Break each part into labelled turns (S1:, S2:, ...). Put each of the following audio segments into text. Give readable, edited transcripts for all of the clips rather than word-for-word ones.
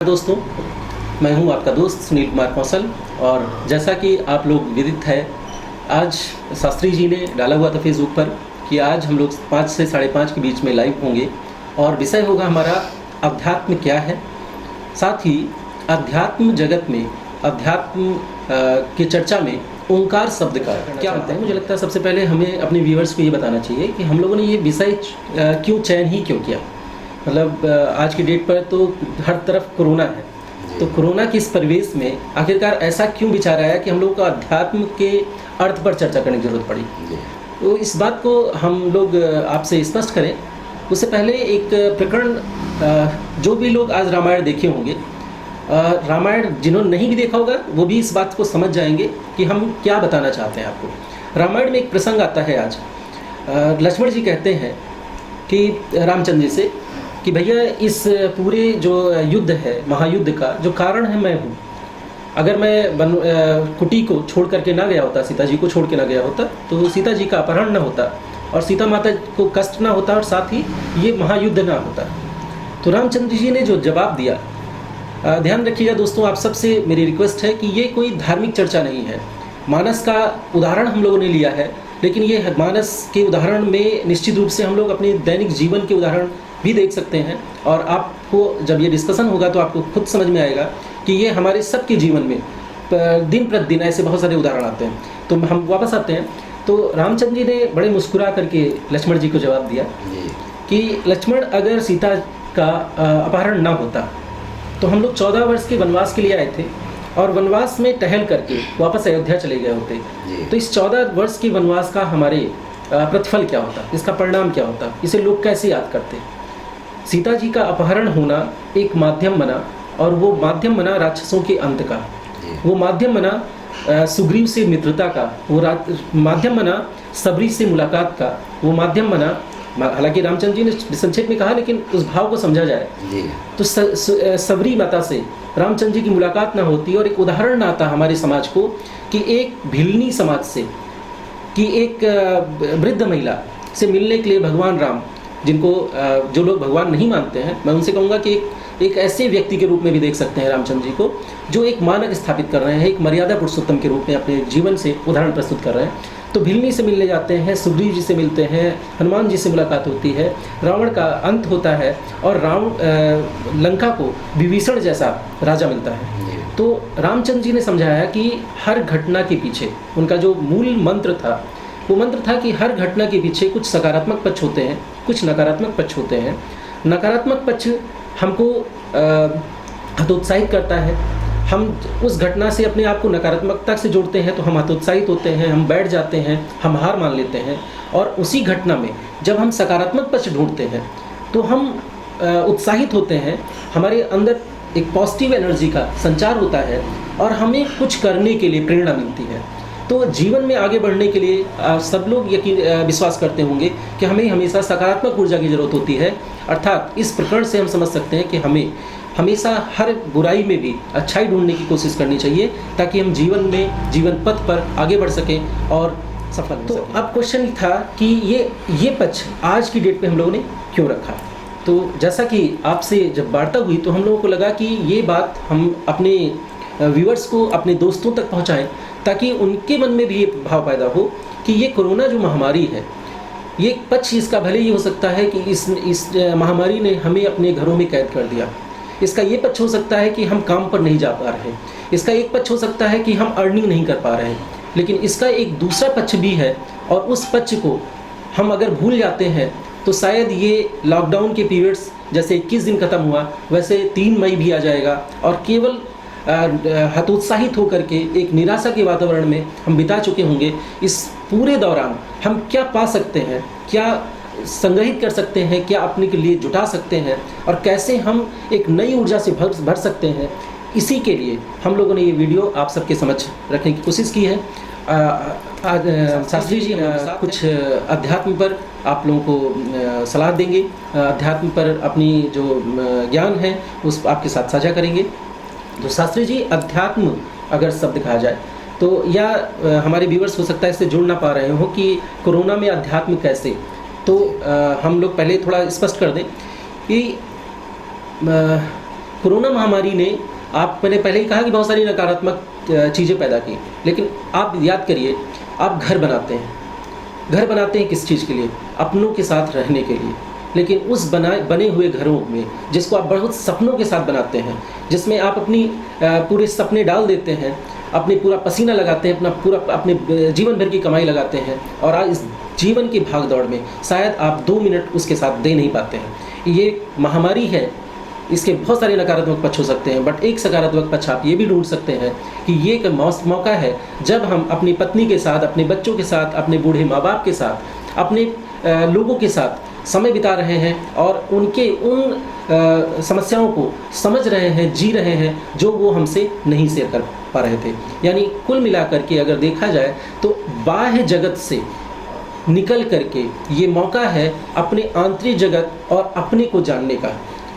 S1: दोस्तों, मैं हूं आपका दोस्त सुनील कुमार कौशल। और जैसा कि आप लोग विदित है, आज शास्त्री जी ने डाला हुआ था फेसबुक पर कि आज हम लोग 5 से 5:30 के बीच में लाइव होंगे और विषय होगा हमारा अध्यात्म क्या है। साथ ही अध्यात्म जगत में अध्यात्म की चर्चा में ओंकार शब्द का क्या मतलब है। मुझे लगता है सबसे पहले हमें अपने व्यूअर्स को ये बताना चाहिए कि हम लोगों ने ये विषय क्यों चयन किया। मतलब आज की डेट पर तो हर तरफ कोरोना है, तो कोरोना के इस परिवेश में आखिरकार ऐसा क्यों विचार आया कि हम लोग को अध्यात्म के अर्थ पर चर्चा करने की जरूरत पड़ी। तो इस बात को हम लोग आपसे स्पष्ट करें उससे पहले एक प्रकरण, जो भी लोग आज रामायण देखे होंगे, रामायण जिन्होंने नहीं भी देखा होगा वो भी इस बात को समझ जाएंगे कि हम क्या बताना चाहते हैं आपको। रामायण में एक प्रसंग आता है आज, लक्ष्मण जी कहते हैं कि रामचंद्र जी से कि भैया इस पूरे जो युद्ध है, महायुद्ध का जो कारण है मैं हूँ। अगर मैं कुटी को छोड़ करके ना गया होता, सीता जी को छोड़ के ना गया होता, तो सीता जी का अपहरण ना होता और सीता माता को कष्ट ना होता और साथ ही ये महायुद्ध ना होता। तो रामचंद्र जी ने जो जवाब दिया, ध्यान रखिएगा दोस्तों, आप सबसे मेरी रिक्वेस्ट है कि ये कोई धार्मिक चर्चा नहीं है। मानस का उदाहरण हम लोगों ने लिया है, लेकिन ये मानस के उदाहरण में निश्चित रूप से हम लोग अपने दैनिक जीवन के उदाहरण भी देख सकते हैं। और आपको जब ये डिस्कशन होगा तो आपको खुद समझ में आएगा कि ये हमारे सबके जीवन में दिन प्रतिदिन ऐसे बहुत सारे उदाहरण आते हैं। तो हम वापस आते हैं, तो रामचंद्र जी ने बड़े मुस्कुरा करके लक्ष्मण जी को जवाब दिया कि लक्ष्मण, अगर सीता का अपहरण ना होता तो हम लोग 14 वर्ष के वनवास के लिए आए थे और वनवास में टहल करके वापस अयोध्या चले गए होते। तो इस 14 वर्ष के वनवास का हमारे प्रतिफल क्या होता, इसका परिणाम क्या होता, इसे लोग कैसे याद करते। सीता जी का अपहरण होना एक माध्यम बना, और वो माध्यम बना राक्षसों के अंत का, वो माध्यम बना सुग्रीव से मित्रता का, वो माध्यम बना सबरी से मुलाकात का, वो माध्यम बना, हालांकि रामचंद्र जी ने संक्षेप में कहा लेकिन उस भाव को समझा जाए तो सबरी माता से रामचंद्र जी की मुलाकात ना होती और एक उदाहरण ना आता हमारे समाज को कि एक भिलनी समाज से, कि एक वृद्ध महिला से मिलने के लिए भगवान राम, जिनको जो लोग भगवान नहीं मानते हैं, मैं उनसे कहूँगा कि एक ऐसे व्यक्ति के रूप में भी देख सकते हैं रामचंद्र जी को, जो एक मानक स्थापित कर रहे हैं, एक मर्यादा पुरुषोत्तम के रूप में अपने जीवन से उदाहरण प्रस्तुत कर रहे हैं। तो भिलनी से मिलने जाते हैं, सुग्रीव जी से मिलते हैं, हनुमान जी से मुलाकात होती है, रावण का अंत होता है और लंका को विभीषण जैसा राजा मिलता है। तो रामचंद्र जी ने समझाया कि हर घटना के पीछे उनका जो मूल मंत्र था, वो मंत्र था कि हर घटना के पीछे कुछ सकारात्मक पक्ष होते हैं, कुछ नकारात्मक पक्ष होते हैं। नकारात्मक पक्ष हमको हतोत्साहित करता है, हम उस घटना से अपने आप को नकारात्मकता से जोड़ते हैं तो हम हतोत्साहित होते हैं, हम बैठ जाते हैं, हम हार मान लेते हैं। और उसी घटना में जब हम सकारात्मक पक्ष ढूंढते हैं तो हम उत्साहित होते हैं, हमारे अंदर एक पॉजिटिव एनर्जी का संचार होता है और हमें कुछ करने के लिए प्रेरणा मिलती है। तो जीवन में आगे बढ़ने के लिए सब लोग विश्वास करते होंगे कि हमें हमेशा सकारात्मक ऊर्जा की जरूरत होती है। अर्थात इस प्रकरण से हम समझ सकते हैं कि हमें हमेशा हर बुराई में भी अच्छाई ढूंढने की कोशिश करनी चाहिए, ताकि हम जीवन में जीवन पथ पर आगे बढ़ सकें और सफल हो सकें। अब क्वेश्चन था कि ये पक्ष आज की डेट पे हम लोगों ने क्यों रखा। तो जैसा कि आपसे जब वार्ता हुई तो हम लोगों को लगा कि ये बात हम अपने व्यूअर्स को, अपने दोस्तों तक पहुंचाएं, ताकि उनके मन में भी ये भाव पैदा हो कि ये कोरोना जो महामारी है, ये पक्ष इसका भले ही हो सकता है कि इस महामारी ने हमें अपने घरों में कैद कर दिया। इसका ये पक्ष हो सकता है कि हम काम पर नहीं जा पा रहे, इसका एक पक्ष हो सकता है कि हम अर्निंग नहीं कर पा रहे, लेकिन इसका एक दूसरा पक्ष भी है। और उस पक्ष को हम अगर भूल जाते हैं तो शायद ये लॉकडाउन के पीरियड्स जैसे 21 दिन खत्म हुआ, वैसे 3 मई भी आ जाएगा और केवल हतोत्साहित होकर के एक निराशा के वातावरण में हम बिता चुके होंगे। इस पूरे दौरान हम क्या पा सकते हैं, क्या संग्रहित कर सकते हैं, क्या अपने के लिए जुटा सकते हैं और कैसे हम एक नई ऊर्जा से भर सकते हैं, इसी के लिए हम लोगों ने ये वीडियो आप सबके समक्ष रखने की कोशिश की है। शास्त्री जी कुछ अध्यात्म पर आप लोगों को सलाह देंगे, अध्यात्म पर अपनी जो ज्ञान है उस आपके साथ साझा करेंगे। तो शास्त्री जी, अध्यात्म अगर शब्द कहा जाए तो, या हमारे व्यूअर्स हो सकता है इससे जुड़ ना पा रहे हो कि कोरोना में अध्यात्म कैसे, तो हम लोग पहले थोड़ा स्पष्ट कर दें कि कोरोना महामारी ने मैंने पहले ही कहा कि बहुत सारी नकारात्मक चीज़ें पैदा की, लेकिन आप याद करिए, आप घर बनाते हैं किस चीज़ के लिए? अपनों के साथ रहने के लिए। लेकिन उस बने हुए घरों में, जिसको आप बहुत सपनों के साथ बनाते हैं, जिसमें आप अपनी पूरे सपने डाल देते हैं, अपने पूरा पसीना लगाते हैं, अपने जीवन भर की कमाई लगाते हैं, और आज इस जीवन की भाग दौड़ में शायद आप 2 मिनट उसके साथ दे नहीं पाते हैं। ये महामारी है, इसके बहुत सारे नकारात्मक पक्ष हो सकते हैं, बट एक सकारात्मक पक्ष आप ये भी ढूंढ सकते हैं कि ये एक मौका है जब हम अपनी पत्नी के साथ, अपने बच्चों के साथ, अपने बूढ़े माँ बाप के साथ, अपने लोगों के साथ समय बिता रहे हैं और उनके उन समस्याओं को समझ रहे हैं, जी रहे हैं, जो वो हमसे नहीं शेयर कर पा रहे थे। यानी कुल मिलाकर के अगर देखा जाए तो बाह्य जगत से निकल करके ये मौका है अपने आंतरिक जगत और अपने को जानने का।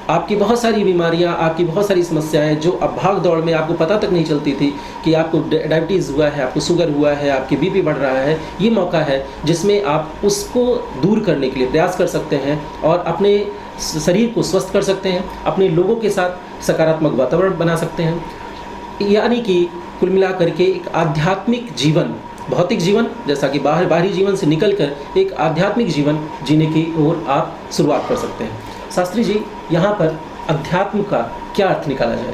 S1: आपकी बहुत सारी बीमारियां, आपकी बहुत सारी समस्याएं जो अब भाग दौड़ में आपको पता तक नहीं चलती थी कि आपको डायबिटीज़ हुआ है, आपको शुगर हुआ है, आपकी बीपी बढ़ रहा है, ये मौका है जिसमें आप उसको दूर करने के लिए प्रयास कर सकते हैं और अपने शरीर को स्वस्थ कर सकते हैं, अपने लोगों के साथ सकारात्मक वातावरण बना सकते हैं। यानी कि कुल मिला करके एक आध्यात्मिक जीवन, भौतिक जीवन जैसा कि बाहरी जीवन से निकलकर एक आध्यात्मिक जीवन जीने की ओर आप शुरुआत कर सकते हैं। शास्त्री जी, यहाँ पर अध्यात्म का क्या अर्थ निकाला जाए?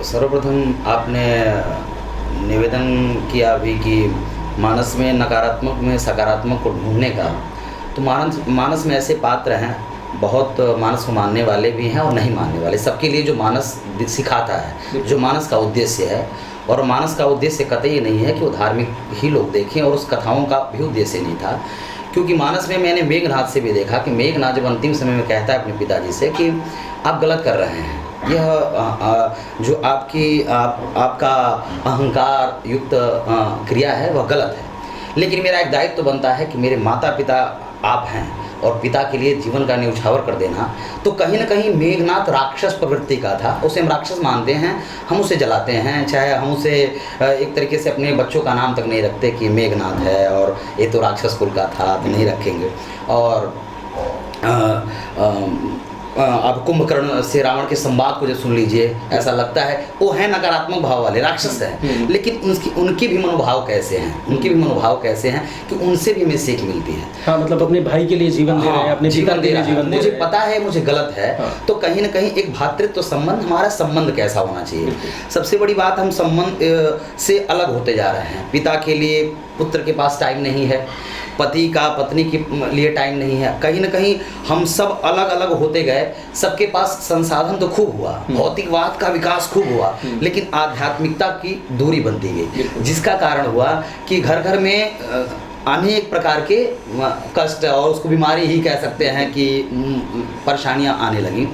S2: सर्वप्रथम आपने निवेदन किया अभी कि मानस में नकारात्मक में सकारात्मक को ढूंढने का, तो मानस में ऐसे पात्र हैं, बहुत मानस को मानने वाले भी हैं और नहीं मानने वाले। सबके लिए जो मानस सिखाता है, जो मानस का उद्देश्य है, और मानस का उद्देश्य कतई नहीं है कि वो धार्मिक ही लोग देखें, और उस कथाओं का भी उद्देश्य नहीं था। क्योंकि मानस में मैंने मेघनाद से भी देखा कि मेघनाद जब अंतिम समय में कहता है अपने पिताजी से कि आप गलत कर रहे हैं, यह जो आपका अहंकार युक्त क्रिया है वह गलत है, लेकिन मेरा एक दायित्व तो बनता है कि मेरे माता पिता आप हैं और पिता के लिए जीवन का न्यौछावर कर देना। तो कहीं ना कहीं मेघनाद राक्षस प्रवृत्ति का था, उसे हम राक्षस मानते हैं, हम उसे जलाते हैं, चाहे हम उसे एक तरीके से अपने बच्चों का नाम तक नहीं रखते कि मेघनाद है और ये तो राक्षस कुल का था, तो नहीं रखेंगे। और आप कुंभकर्ण से रावण के संवाद को जो सुन लीजिए, ऐसा लगता है वो है नकारात्मक भाव वाले राक्षस हैं, लेकिन उनके भी मनोभाव कैसे हैं, कि उनसे भी हमें सीख मिलती है।
S1: हाँ, मतलब अपने भाई के लिए जीवन दे रहे हैं, अपने
S2: जीवन दे रहे हैं, मुझे पता है मुझे गलत है।
S1: हाँ।
S2: तो कहीं ना कहीं एक भातृत्व संबंध, हमारा संबंध कैसा होना चाहिए। सबसे बड़ी बात, हम संबंध से अलग होते जा रहे हैं। पिता के लिए पुत्र के पास टाइम नहीं है, पति का पत्नी के लिए टाइम नहीं है, कहीं ना कहीं हम सब अलग अलग होते गए। सबके पास संसाधन तो खूब हुआ, भौतिकवाद का विकास खूब हुआ, लेकिन आध्यात्मिकता की दूरी बनती गई, जिसका कारण हुआ कि घर घर में अनेक प्रकार के कष्ट, और उसको बीमारी ही कह सकते हैं कि परेशानियां आने लगी।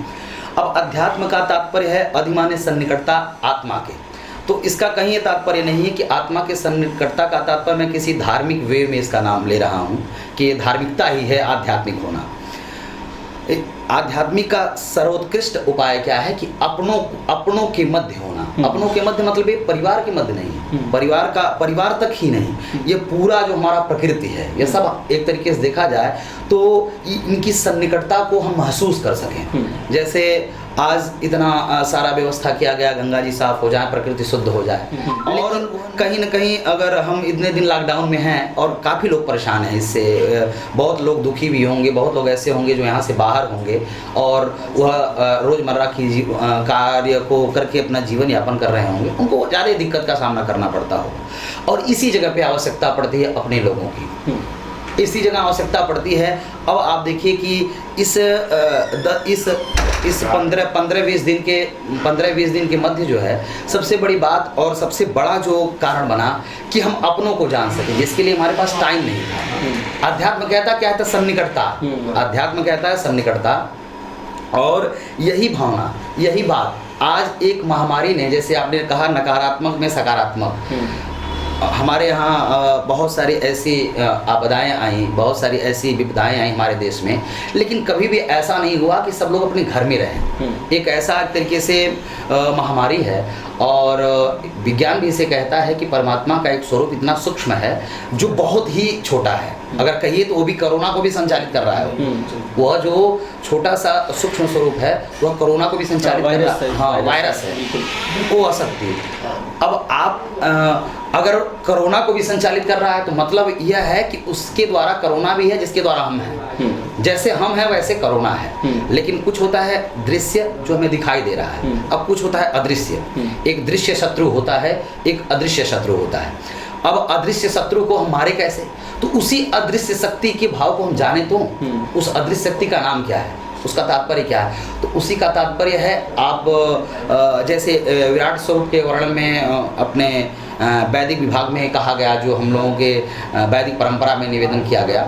S2: अब अध्यात्म का तात्पर्य है अधिमान्य सन्निकटता आत्मा के। तो इसका कहीं ये तात्पर्य नहीं है कि आत्मा के सन्निकटता का तात्पर्य मैं किसी धार्मिक वे में इसका नाम ले रहा हूँ कि धार्मिकता ही है आध्यात्मिक होना। आध्यात्मिक का सर्वोत्कृष्ट उपाय क्या है कि अपनों के मध्य होना। अपनों के मध्य मतलब ये परिवार के मध्य नहीं, परिवार तक ही नहीं, ये पूरा जो हमारा प्रकृति है, ये सब एक तरीके से देखा जाए तो इनकी सन्निकटता को हम महसूस कर सकें। जैसे आज इतना सारा व्यवस्था किया गया, गंगा जी साफ हो जाए, प्रकृति शुद्ध हो जाए, लेकिन कहीं ना कहीं अगर हम इतने दिन लॉकडाउन में हैं और काफ़ी लोग परेशान हैं इससे, बहुत लोग दुखी भी होंगे, बहुत लोग ऐसे होंगे जो यहाँ से बाहर होंगे और वह रोज़मर्रा की कार्य को करके अपना जीवन यापन कर रहे होंगे, उनको ज़्यादा दिक्कत का सामना करना पड़ता हो। और इसी जगह पे आवश्यकता पड़ती है अपने लोगों की, इसी जगह आवश्यकता पड़ती है। अब आप देखिए कि इस 15-20 दिन के मध्य जो है सबसे बड़ी बात और सबसे बड़ा जो कारण बना कि हम अपनों को जान सकें, जिसके लिए हमारे पास टाइम नहीं था। अध्यात्म कहता क्या है? सन्निकटता। अध्यात्म कहता है सन्निकटता, और यही भावना, यही बात आज एक महामारी ने, जैसे आपने कहा नकारात्मक में सकारात्मक, हमारे यहाँ बहुत सारी ऐसी आपदाएं आई, बहुत सारी ऐसी विपदाएं आई हमारे देश में, लेकिन कभी भी ऐसा नहीं हुआ कि सब लोग अपने घर में रहें। एक ऐसा तरीके से महामारी है, और विज्ञान भी इसे कहता है कि परमात्मा का एक स्वरूप इतना सूक्ष्म है जो बहुत ही छोटा है। अगर कहिए तो वो भी कोरोना को भी संचालित कर रहा है। वह जो छोटा सा सूक्ष्म स्वरूप है, वह कोरोना को भी संचालित कर रहा है। हाँ, वायरस है, वो अशक्ति। अब आप अगर कोरोना को भी संचालित कर रहा है तो मतलब यह है कि उसके द्वारा कोरोना भी है जिसके द्वारा हम हैं। जैसे हम हैं वैसे कोरोना है। लेकिन कुछ होता है दृश्य जो हमें दिखाई दे रहा है, अब कुछ होता है अदृश्य। एक दृश्य शत्रु होता है, एक अदृश्य शत्रु होता है। अब अदृश्य शत्रु को हम मारे कैसे? तो उसी अदृश्य शक्ति के भाव को हम जाने तो उस अदृश्य शक्ति का नाम क्या है, उसका तात्पर्य क्या है? तो उसी का तात्पर्य है, आप जैसे विराट स्वरूप के वर्णन में अपने वैदिक विभाग में कहा गया, जो हम लोगों के वैदिक परंपरा में निवेदन किया गया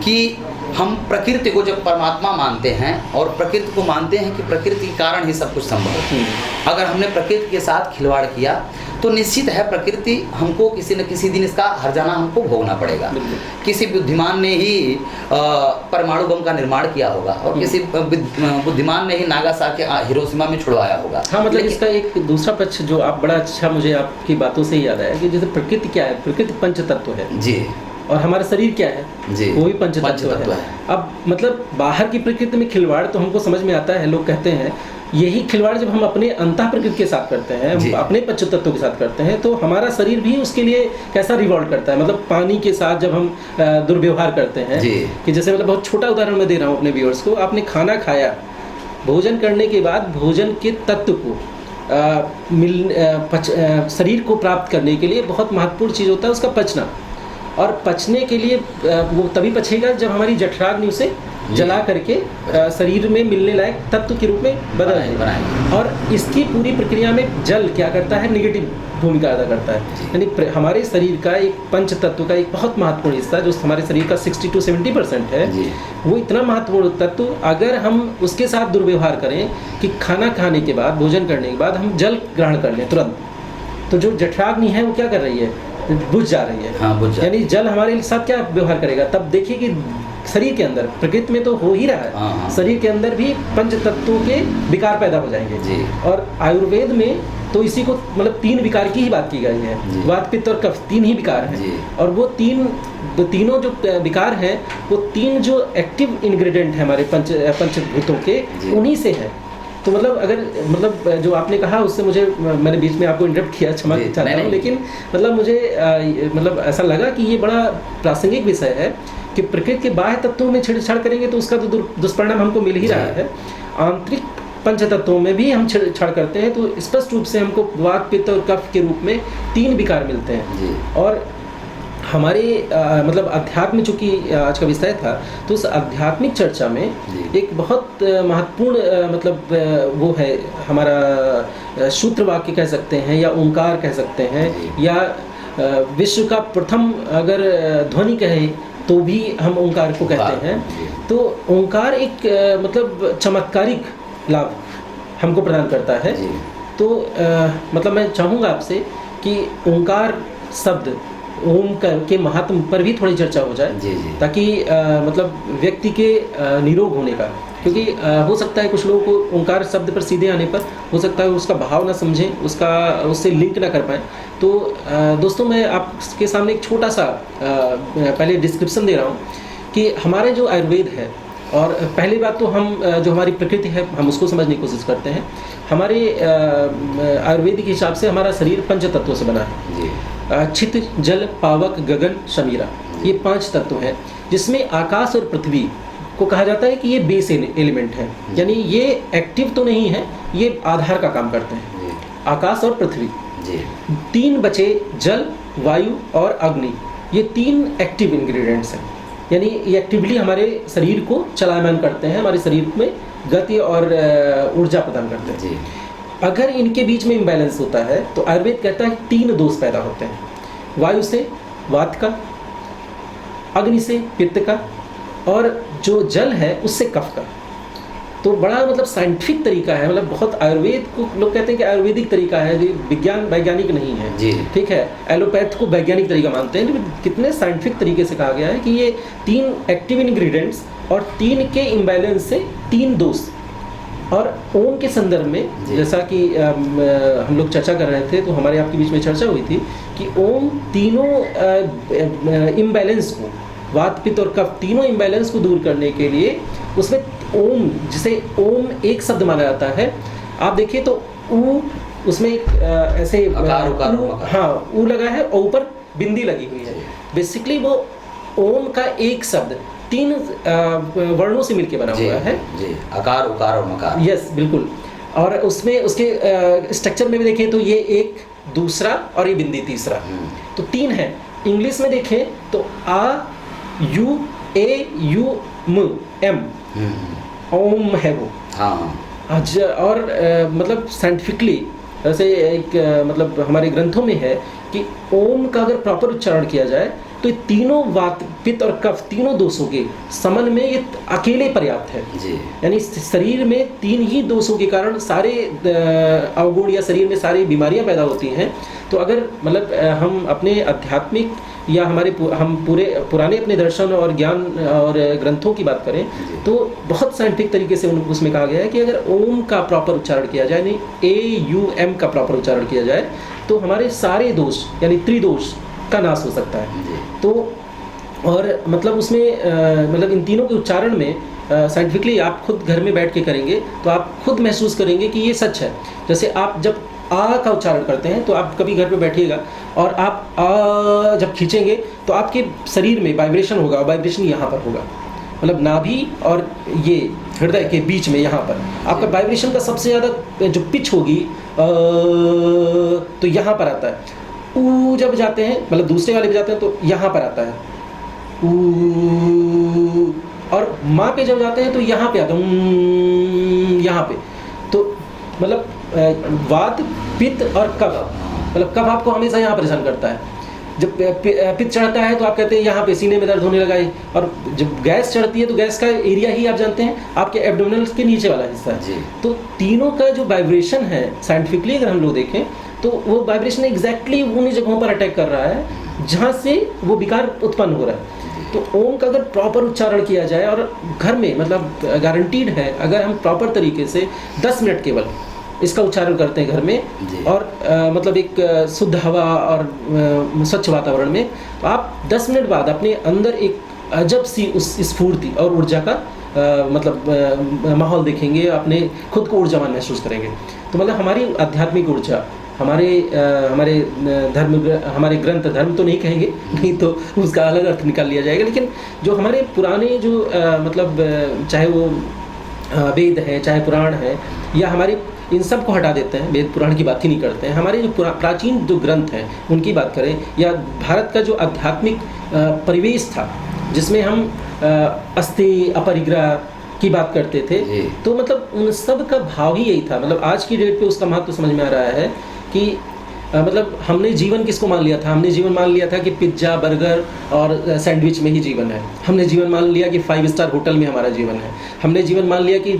S2: कि हम प्रकृति को जब परमात्मा मानते हैं और प्रकृति को मानते हैं कि प्रकृति के कारण ही सब कुछ संभव है। अगर हमने प्रकृति के साथ खिलवाड़ किया तो निश्चित है प्रकृति हमको किसी न किसी दिन इसका हर्जाना हमको भोगना पड़ेगा। किसी बुद्धिमान ने ही परमाणु बम का निर्माण किया होगा और किसी बुद्धिमान ने ही नागासाकी हिरोशिमा में छुड़वाया होगा।
S1: हाँ, मतलब इसका एक दूसरा पक्ष जो आप बड़ा अच्छा, मुझे आपकी बातों से ही याद आया कि जैसे प्रकृति क्या है, प्रकृति पंच तत्व है जी, और हमारा शरीर क्या है जी, वो भी पंच तत्व है। अब मतलब बाहर की प्रकृति में खिलवाड़ तो हमको समझ में आता है, लोग कहते हैं यही खिलवाड़ जब हम अपने अंतः प्रकृति के साथ करते हैं, अपने पंच तत्वों के साथ करते हैं, तो हमारा शरीर भी उसके लिए कैसा रिवॉल्व करता है। मतलब पानी के साथ जब हम दुर्व्यवहार करते हैं कि जैसे मतलब बहुत छोटा उदाहरण मैं दे रहा हूँ अपने व्यूअर्स को, आपने खाना खाया, भोजन करने के बाद भोजन के तत्व को शरीर को प्राप्त करने के लिए बहुत महत्वपूर्ण चीज़ होता है उसका पचना। और पचने के लिए वो तभी पचेगा जब हमारी जठराग्नि उसे जला करके शरीर में मिलने लायक तत्व के रूप में बनाए। और इसकी पूरी प्रक्रिया में जल क्या करता है, नेगेटिव भूमिका अदा करता है। यानी हमारे शरीर का एक पंच तत्व का एक बहुत महत्वपूर्ण हिस्सा जो हमारे शरीर का 60 to 70% है, वो इतना महत्वपूर्ण तत्व अगर हम उसके साथ दुर्व्यवहार करें कि खाना खाने के बाद, भोजन करने के बाद हम जल ग्रहण कर लें तुरंत, तो जो जठराग्नि है वो क्या कर रही है, बुझ जा रही है। हाँ, यानी जल हमारे साथ क्या व्यवहार करेगा। तब देखिए कि शरीर के अंदर, प्रकृति में तो हो ही रहा है, शरीर के अंदर भी पंच तत्वों के विकार पैदा हो जाएंगे जी। और आयुर्वेद में तो इसी को मतलब 3 विकार की ही बात की गई है, वात पित्त और कफ, 3 ही विकार हैं। और वो तीनों जो विकार हैं वो 3 जो एक्टिव इंग्रेडिएंट है हमारे पंचभूतों के, उन्हीं से है। तो मतलब अगर मतलब जो आपने कहा उससे मुझे, मैंने बीच में आपको इंटरप्ट किया, क्षमा चाहता हूँ, लेकिन मतलब मुझे मतलब ऐसा लगा कि ये बड़ा प्रासंगिक विषय है कि प्रकृति के बाह्य तत्वों में छेड़छाड़ करेंगे तो उसका तो दुष्परिणाम हमको मिल ही रहा है। आंतरिक पंच तत्वों में भी हम छेड़छाड़ करते हैं तो स्पष्ट रूप से हमको वात पित्त और कफ के रूप में 3 विकार मिलते हैं। और हमारे मतलब अध्यात्म चूँकि आज का विषय था, तो उस आध्यात्मिक चर्चा में एक बहुत महत्वपूर्ण मतलब वो है हमारा सूत्र वाक्य कह सकते हैं या ओंकार कह सकते हैं, या विश्व का प्रथम अगर ध्वनि कहे तो भी हम ओंकार को कहते हैं। तो ओंकार एक मतलब चमत्कारिक लाभ हमको प्रदान करता है। तो मतलब मैं चाहूँगा आपसे कि ओंकार शब्द, ओम के महात्म पर भी थोड़ी चर्चा हो जाए ताकि मतलब व्यक्ति के निरोग होने का, क्योंकि हो सकता है कुछ लोगों को ओंकार शब्द पर सीधे आने पर हो सकता है उसका भाव ना समझें, उससे लिंक ना कर पाएँ। तो दोस्तों मैं आपके सामने एक छोटा सा पहले डिस्क्रिप्शन दे रहा हूँ कि हमारे जो आयुर्वेद है, और पहली बात तो हम जो हमारी प्रकृति है हम उसको समझने की कोशिश करते हैं। हमारे आयुर्वेदिक हिसाब से हमारा शरीर पंच तत्वों से बना है, छित, जल, पावक, गगन, शमीरा, ये 5 तत्व हैं, जिसमें आकाश और पृथ्वी को कहा जाता है कि ये बेस एलिमेंट है। यानी ये एक्टिव तो नहीं है, ये आधार का काम करते हैं। आकाश और पृथ्वी, 3 बचे जल, वायु और अग्नि, ये 3 एक्टिव इंग्रेडिएंट्स हैं। यानी ये एक्टिवली हमारे शरीर को चलायमान करते हैं, हमारे शरीर में गति और ऊर्जा प्रदान करते हैं। अगर इनके बीच में इम्बैलेंस होता है तो आयुर्वेद कहता है 3 दोष पैदा होते हैं, वायु से वात का, अग्नि से पित्त का, और जो जल है उससे कफ का। तो बड़ा मतलब साइंटिफिक तरीका है, मतलब बहुत आयुर्वेद को लोग कहते हैं कि आयुर्वेदिक तरीका है, विज्ञान वैज्ञानिक नहीं है जी। ठीक है, एलोपैथ को वैज्ञानिक तरीका मानते हैं, लेकिन कितने साइंटिफिक तरीके से कहा गया है कि ये 3 एक्टिव इंग्रेडिएंट्स और 3 के इम्बैलेंस से 3 दोष। और ओम के संदर्भ में जैसा कि हम लोग चर्चा कर रहे थे, तो हमारे आपके बीच में चर्चा हुई थी कि ओम तीनों इम्बैलेंस को, वात पित्त और कफ तीनों इम्बैलेंस को दूर करने के लिए उसमें ओम, जिसे ओम एक शब्द माना जाता है, आप देखिए तो ऊ उसमें एक ऐसे
S2: अकार, उकार, मकार।
S1: हाँ ऊ लगा है और ऊपर बिंदी लगी हुई है। बेसिकली वो ओम का एक शब्द 3 वर्णों से मिलकर बना हुआ है
S2: जी, अकार, उकार और मकार।
S1: यस बिल्कुल। और उसमें उसके स्ट्रक्चर में भी देखें तो ये एक, दूसरा और ये बिंदी तीसरा, तो 3 है। इंग्लिश में देखें तो आ यू ए यू म एम, ओम है वो।
S2: हाँ
S1: आज और मतलब साइंटिफिकली ऐसे एक मतलब हमारे ग्रंथों में है कि ओम का अगर प्रॉपर उच्चारण किया जाए तो ये तीनों वात, पित्त और कफ, तीनों दोषों के समन में ये अकेले पर्याप्त है
S2: जी।
S1: यानी शरीर में 3 ही दोषों के कारण सारे अवगुण या शरीर में सारी बीमारियां पैदा होती हैं। तो अगर मतलब हम अपने आध्यात्मिक या हम पुराने अपने दर्शन और ज्ञान और ग्रंथों की बात करें तो बहुत साइंटिफिक तरीके से उसमें कहा गया है कि अगर ओम का प्रॉपर उच्चारण किया जाए, यानी AUM का प्रॉपर उच्चारण किया जाए, तो हमारे सारे दोष यानी त्रिदोष का नाश हो सकता है। तो और मतलब उसमें मतलब इन तीनों के उच्चारण में साइंटिफिकली आप खुद घर में बैठ के करेंगे तो आप खुद महसूस करेंगे कि ये सच है। जैसे आप जब आ का उच्चारण करते हैं तो आप कभी घर पे बैठिएगा और आप आ जब खींचेंगे तो आपके शरीर में वाइब्रेशन होगा, और वाइब्रेशन यहाँ पर होगा, मतलब नाभि और ये हृदय के बीच में यहाँ पर आपका वाइब्रेशन का सबसे ज़्यादा जो पिच होगी तो यहाँ पर आता है। ऊ जब जाते हैं मतलब दूसरे वाले पे जाते हैं तो यहाँ पर आता है ऊ, और माँ पे जब जाते हैं तो यहाँ पे आता है यहाँ पे। तो मतलब वात, पित्त और कफ, मतलब कफ आपको हमेशा यहाँ परेशान करता है। जब पित्त चढ़ता है तो आप कहते हैं यहाँ पे सीने में दर्द होने लगा है, और जब गैस चढ़ती है तो गैस का एरिया ही आप जानते हैं आपके एब्डोमिनल के नीचे वाला हिस्सा है। तो तीनों का जो वाइब्रेशन है साइंटिफिकली अगर हम लोग देखें तो वो वाइब्रेशन एग्जैक्टली उन्हीं जगहों पर अटैक कर रहा है जहाँ से वो विकार उत्पन्न हो रहा है। तो ओम का अगर प्रॉपर उच्चारण किया जाए और घर में मतलब गारंटीड है, अगर हम प्रॉपर तरीके से 10 मिनट केवल इसका उच्चारण करते हैं घर में और मतलब एक शुद्ध हवा और स्वच्छ वातावरण में, तो आप 10 मिनट बाद अपने अंदर एक अजब सी उस स्फूर्ति और ऊर्जा का मतलब माहौल देखेंगे, अपने खुद को ऊर्जावान महसूस करेंगे। तो मतलब हमारी आध्यात्मिक ऊर्जा, हमारे धर्म, हमारे ग्रंथ, धर्म तो नहीं कहेंगे, नहीं तो उसका अलग अर्थ निकाल लिया जाएगा, लेकिन जो हमारे पुराने जो मतलब चाहे वो वेद है, चाहे पुराण है, या हमारे इन सब को हटा देते हैं, वेद पुराण की बात ही नहीं करते हैं, हमारे जो प्राचीन जो ग्रंथ हैं उनकी बात करें, या भारत का जो आध्यात्मिक परिवेश था जिसमें हम अस्थि अपरिग्रह की बात करते थे, तो मतलब उन सब का भाव ही यही था। मतलब आज की डेट पे उसका महत्व समझ में आ रहा है कि मतलब हमने जीवन किसको मान लिया था? हमने जीवन मान लिया था कि पिज्ज़ा, बर्गर और सैंडविच में ही जीवन है। हमने जीवन मान लिया कि 5 स्टार होटल में हमारा जीवन है। हमने जीवन मान लिया कि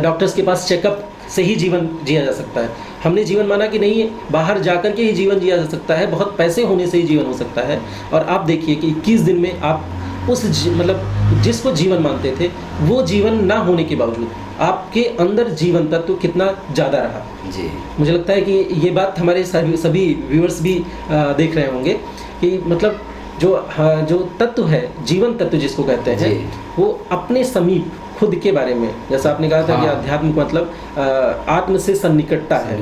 S1: डॉक्टर्स के पास चेकअप से ही जीवन जिया जा सकता है। हमने जीवन माना कि नहीं, बाहर जाकर के ही जीवन जिया जा सकता है, बहुत पैसे होने से ही जीवन हो सकता है। और आप देखिए कि 21 दिन में आप उस मतलब जिसको जीवन मानते थे वो जीवन ना होने के बावजूद आपके अंदर जीवन तत्व कितना ज़्यादा रहा।
S2: जी,
S1: मुझे लगता है कि ये बात हमारे सभी व्यूअर्स भी देख रहे होंगे कि मतलब जो तत्व है, जीवन तत्व जिसको कहते हैं, वो अपने समीप खुद के बारे में, जैसा आपने कहा था कि आध्यात्मिक मतलब आत्म से सन्निकटता है,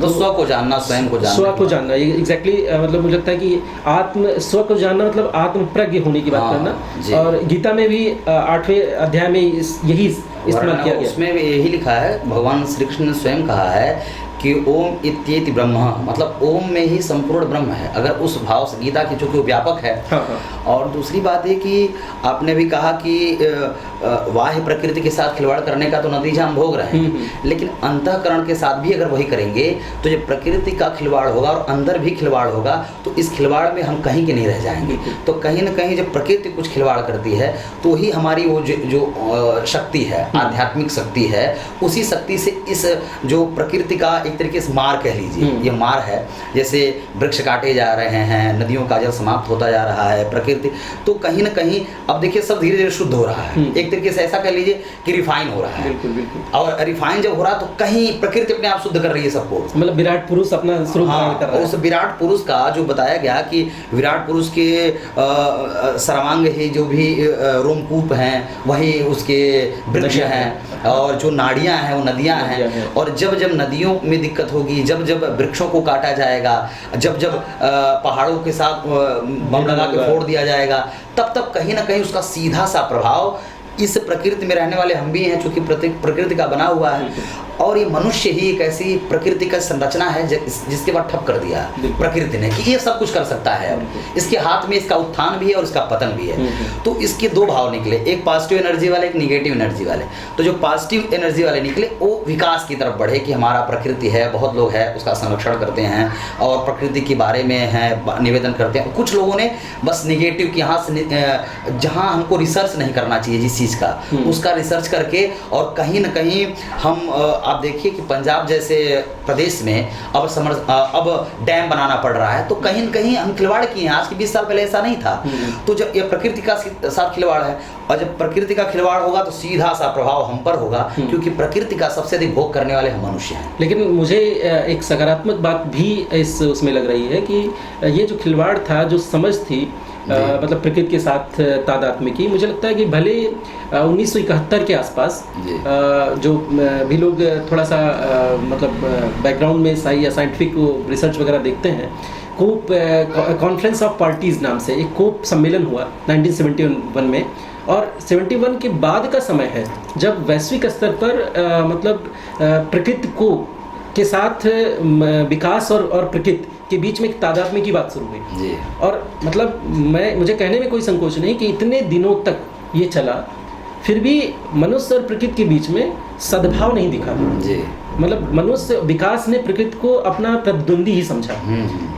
S2: तो स्व को जानना, स्वयं को जानना,
S1: ये एग्जैक्टली मतलब मुझे लगता है कि स्व को जानना मतलब आत्म प्रज्ञ होने की बात करना। और गीता में भी 8वें अध्याय में यही इस्तेमाल किया गया।
S2: उसमें भी यही लिखा है, भगवान श्री कृष्ण ने स्वयं कहा है कि ओम इत्येति ब्रह्म, मतलब ओम में ही संपूर्ण ब्रह्म है। अगर उस भाव से, गीता की चूँकि व्यापक है। और दूसरी बात है कि आपने भी कहा कि बाह्य प्रकृति के साथ खिलवाड़ करने का तो नतीजा हम भोग रहे हैं, लेकिन अंतःकरण के साथ भी अगर वही करेंगे तो जब प्रकृति का खिलवाड़ होगा और अंदर भी खिलवाड़ होगा तो इस खिलवाड़ में हम कहीं के नहीं रह जाएंगे। तो कहीं ना कहीं जब प्रकृति कुछ खिलवाड़ करती है तो ही हमारी वो जो शक्ति है, आध्यात्मिक शक्ति है, उसी शक्ति से इस जो प्रकृति का एक तरीके से मार कह लीजिए, ये मार है। जैसे वृक्ष काटे जा रहे हैं, नदियों का जल समाप्त होता जा रहा है, प्रकृति तो कहीं ना कहीं अब देखिए सब धीरे धीरे शुद्ध हो रहा है। एक तरीके से ऐसा कह लीजिए कि रिफाइन हो रहा है।
S1: बिल्कुल बिल्कुल।
S2: और रिफाइन जब हो रहा है तो कहीं प्रकृति अपने आप शुद्ध कर रही है सबको,
S1: मतलब विराट पुरुष अपना स्वरूप धारण कर रहा है।
S2: उस विराट पुरुष का जो बताया गया कि विराट पुरुष के सर्वांग ही जो भी रोमकूप हैं वही उसके वृक्ष हैं, और जो नाड़ियाँ हैं वो नदियाँ हैं। और जब जब नदियों में दिक्कत होगी, जब जब वृक्षों को काटा जाएगा, जब जब पहाड़ों के साथ बम लगा के फोड़ दिया जाएगा, तब तब कहीं ना कहीं उसका सीधा सा प्रभाव इस प्रकृति में रहने वाले हम भी हैं, चूँकि प्रकृति का बना हुआ है। और ये मनुष्य ही एक ऐसी प्रकृति का संरचना है जिसके बाद ठप कर दिया प्रकृति ने कि ये सब कुछ कर सकता है। इसके हाथ में इसका उत्थान भी है और इसका पतन भी है। तो इसके दो भाव निकले, एक पॉजिटिव एनर्जी वाले, एक निगेटिव एनर्जी वाले। तो जो पॉजिटिव एनर्जी वाले निकले वो विकास की तरफ बढ़े कि हमारा प्रकृति है, बहुत लोग हैं उसका संरक्षण करते हैं और प्रकृति के बारे में है निवेदन करते हैं। कुछ लोगों ने बस निगेटिव के यहाँ से जहाँ हमको रिसर्च नहीं करना चाहिए जिस चीज़ का, उसका रिसर्च करके, और कहीं ना कहीं हम आप देखिए कि पंजाब जैसे प्रदेश में अब डैम बनाना पड़ रहा है, तो कहीं न कहीं हम खिलवाड़ किए हैं। आज के 20 साल पहले ऐसा नहीं था। तो जब ये प्रकृति का साथ खिलवाड़ है, और जब प्रकृति का खिलवाड़ होगा तो सीधा सा प्रभाव हम पर होगा, क्योंकि प्रकृति का सबसे अधिक भोग करने वाले हम मनुष्य हैं।
S1: लेकिन मुझे एक सकारात्मक बात भी उसमें लग रही है कि ये जो खिलवाड़ था, जो समझ थी मतलब प्रकृति के साथ तादात्म्य की, मुझे लगता है कि भले 1971 के आसपास जो भी लोग थोड़ा सा मतलब बैकग्राउंड में साइंटिफिक रिसर्च वगैरह देखते हैं, कोप कॉन्फ्रेंस ऑफ पार्टीज नाम से एक कोप सम्मेलन हुआ 1971 में, और 71 के बाद का समय है जब वैश्विक स्तर पर मतलब प्रकृति को के साथ विकास और प्रकृति के बीच में एक तादात्म्य की बात शुरू हुई। और मतलब मुझे कहने में कोई संकोच नहीं कि इतने दिनों तक ये चला, फिर भी मनुष्य और प्रकृति के बीच में सद्भाव नहीं दिखा जी। मतलब मनुष्य विकास ने प्रकृति को अपना प्रतिद्वंदी ही समझा।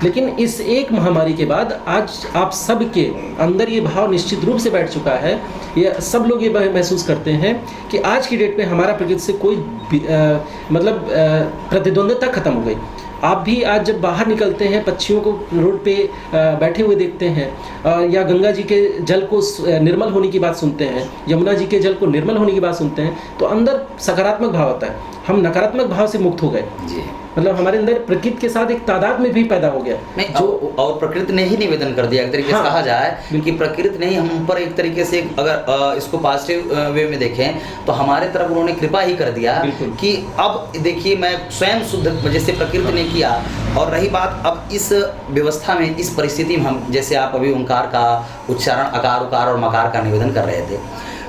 S1: लेकिन इस एक महामारी के बाद आज आप सब के अंदर ये भाव निश्चित रूप से बैठ चुका है। ये सब लोग ये महसूस करते हैं कि आज की डेट में हमारा प्रकृति से कोई मतलब प्रतिद्वंदता खत्म हो गई। आप भी आज जब बाहर निकलते हैं, पक्षियों को रोड पे बैठे हुए देखते हैं, या गंगा जी के जल को निर्मल होने की बात सुनते हैं, यमुना जी के जल को निर्मल होने की बात सुनते हैं, तो अंदर सकारात्मक भाव आता है। हम नकारात्मक भाव से मुक्त हो गए जी। मतलब हमारे अंदर प्रकृति के साथ एक तादाद में भी पैदा हो गया
S2: नहीं, जो और प्रकृति ने ही निवेदन कर दिया एक तरीके से कहा जाए कि प्रकृति ने ही हम पर एक तरीके से, अगर इसको पॉजिटिव वे में देखें तो हमारे तरफ उन्होंने कृपा ही कर दिया कि अब देखिए मैं स्वयं शुद्ध जैसे प्रकृति ने किया। और रही बात अब इस व्यवस्था में, इस परिस्थिति में हम, जैसे आप अभी ओंकार का उच्चारण अकार उकार और मकार का निवेदन कर रहे थे,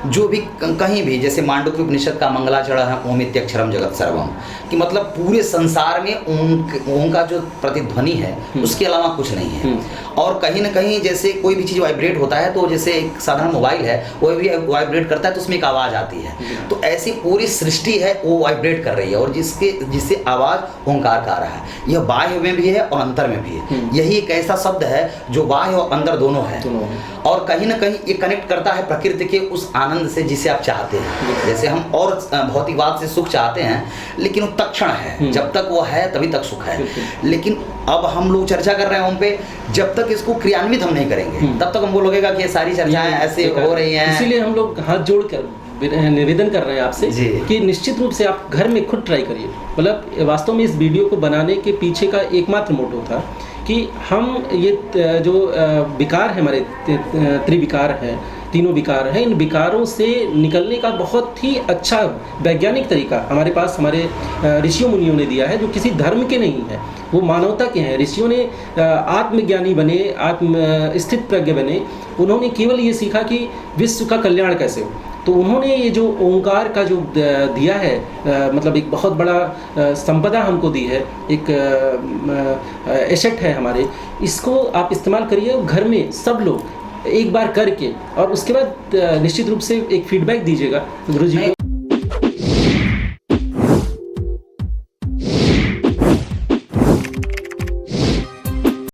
S2: जो भी कहीं भी जैसे मांडुक्य उपनिषद का मंगलाचरण है ओम इत्यक्षरम जगत सर्वम, कि मतलब पूरे संसार में ओम का जो प्रतिध्वनि है उसके अलावा कुछ नहीं है। और कहीं ना कहीं जैसे कोई भी चीज़ वाइब्रेट होता है तो जैसे एक साधारण मोबाइल है वो भी वाइब्रेट करता है तो उसमें एक आवाज़ आती है, तो ऐसी पूरी सृष्टि है वो वाइब्रेट कर रही है और जिससे आवाज़ ओंकार का आ रहा है। यह बाह्य में भी है और अंतर में भी है। यही एक ऐसा शब्द है जो बाह्य और अंदर दोनों है और कहीं ना कहीं ये कनेक्ट करता है प्रकृति के उस आनंद से जिसे आप चाहते हैं। जैसे हम और भौतिकवाद से सुख चाहते हैं लेकिन वो तत्क्षण है, जब तक वो है तभी तक सुख है। लेकिन अब हम लोग चर्चा कर रहे हैं उन पे, जब तक इसको क्रियान्वित हम नहीं करेंगे तब तक हमको लगेगा कि ये सारी चर्चाएं ऐसे हो रही हैं।
S1: इसीलिए हम लोग हाथ जोड़कर निवेदन कर रहे हैं आपसे कि निश्चित रूप से आप घर में खुद ट्राई करिए। मतलब वास्तव में इस वीडियो को बनाने के पीछे का एकमात्र मोटो था कि हम ये जो विकार है, हमारे त्रिविकार हैं, तीनों विकार हैं, इन विकारों से निकलने का बहुत ही अच्छा वैज्ञानिक तरीका हमारे पास हमारे ऋषियों मुनियों ने दिया है, जो किसी धर्म के नहीं है, वो मानवता के हैं। ऋषियों ने आत्मज्ञानी बने, आत्म स्थित प्रज्ञ बने, उन्होंने केवल ये सीखा कि विश्व का कल्याण कैसे हो। तो उन्होंने ये जो ओंकार का जो दिया है, मतलब एक बहुत बड़ा संपदा हमको दी है, एक एसेट है हमारे, इसको आप इस्तेमाल करिए घर में सब लोग एक बार करके, और उसके बाद निश्चित रूप से एक फीडबैक दीजिएगा गुरुजी को।